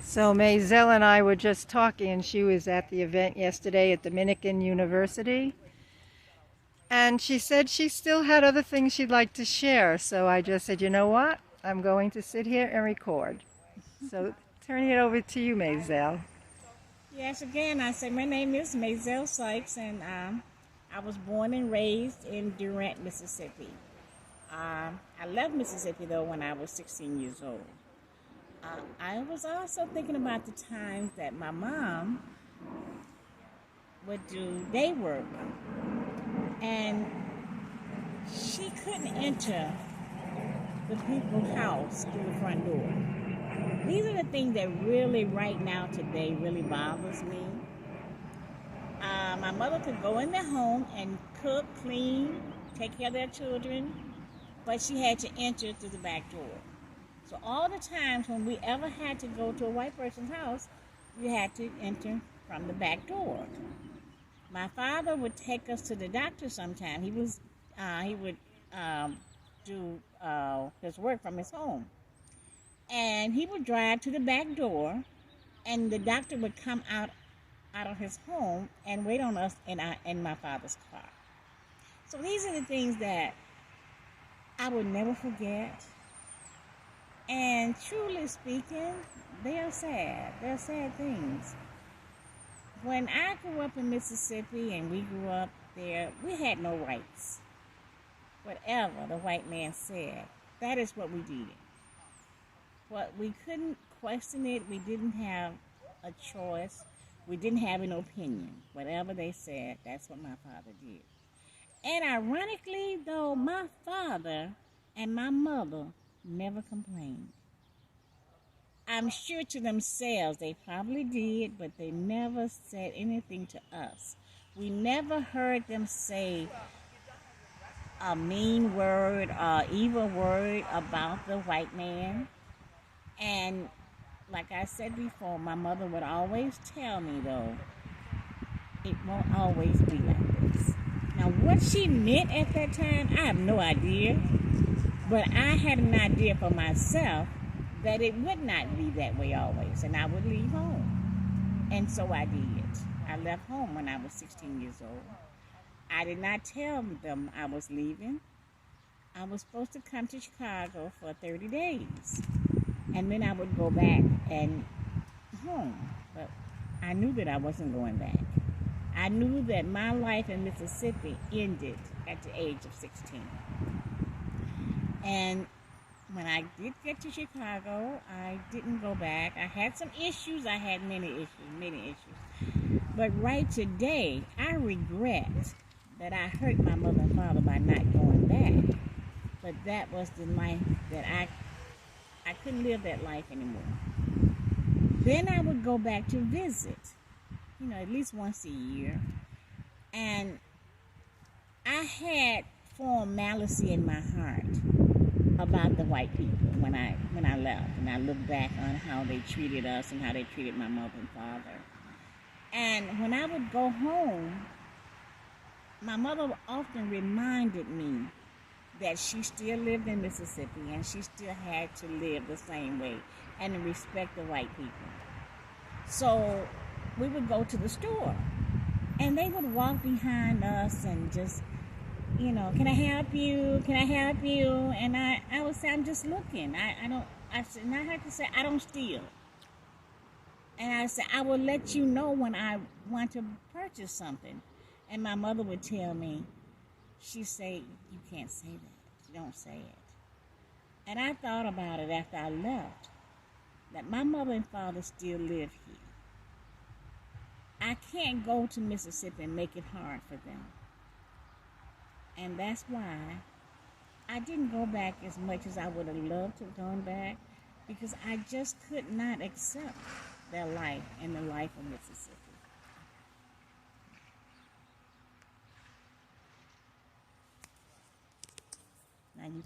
So Mazell and I were just talking. She was at the event yesterday at Dominican University. And she said she still had other things she'd like to share. So I just said, you know what? I'm going to sit here and record. So turning it over to you, Mazell. Yes, again, I say my name is Mazell Sykes, and I was born and raised in Durant, Mississippi. I left Mississippi, though, when I was 16 years old. I was also thinking about the times that my mom would do day work, and she couldn't enter the people's house through the front door. These are the things that really, right now, today, really bothers me. My mother could go in their home and cook, clean, take care of their children, but she had to enter through the back door. So all the times when we ever had to go to a white person's house, we had to enter from the back door. My father would take us to the doctor sometime. He would do his work from his home. And he would drive to the back door, and the doctor would come out of his home and wait on us in my father's car. So these are the things that I would never forget. And truly speaking, they are sad. They're sad things. When I grew up in Mississippi and we grew up there, we had no rights. Whatever the white man said, that is what we did. But we couldn't question it. We didn't have a choice. We didn't have an opinion. Whatever they said, that's what my father did. And ironically, though, my father and my mother never complained. I'm sure to themselves they probably did, but they never said anything to us. We never heard them say a mean word or evil word about the white man. And like I said before, my mother would always tell me, though, it won't always be like this. Now, what she meant at that time, I have no idea. But I had an idea for myself that it would not be that way always, and I would leave home. And so I did. I left home when I was 16 years old. I did not tell them I was leaving. I was supposed to come to Chicago for 30 days. And then I would go back and home. But I knew that I wasn't going back. I knew that my life in Mississippi ended at the age of 16. And when I did get to Chicago, I didn't go back. I had some issues. I had many issues. But right today, I regret that I hurt my mother and father by not going back. But that was the life that I couldn't live that life anymore. Then I would go back to visit, at least once a year. And I had formed malice in my heart about the white people when I left, and I look back on how they treated us and how they treated my mother and father. And when I would go home, my mother often reminded me that she still lived in Mississippi and she still had to live the same way and respect the white people. So we would go to the store, and they would walk behind us and just, can I help you? Can I help you? And I would say, I'm just looking. I said, and I had to say, I don't steal. And I said, I will let you know when I want to purchase something. And my mother would tell me, she'd say, you can't say that. You don't say it. And I thought about it after I left, that my mother and father still live here. I can't go to Mississippi and make it hard for them. And that's why I didn't go back as much as I would have loved to have gone back, because I just could not accept their life and the life of Mississippi. Now you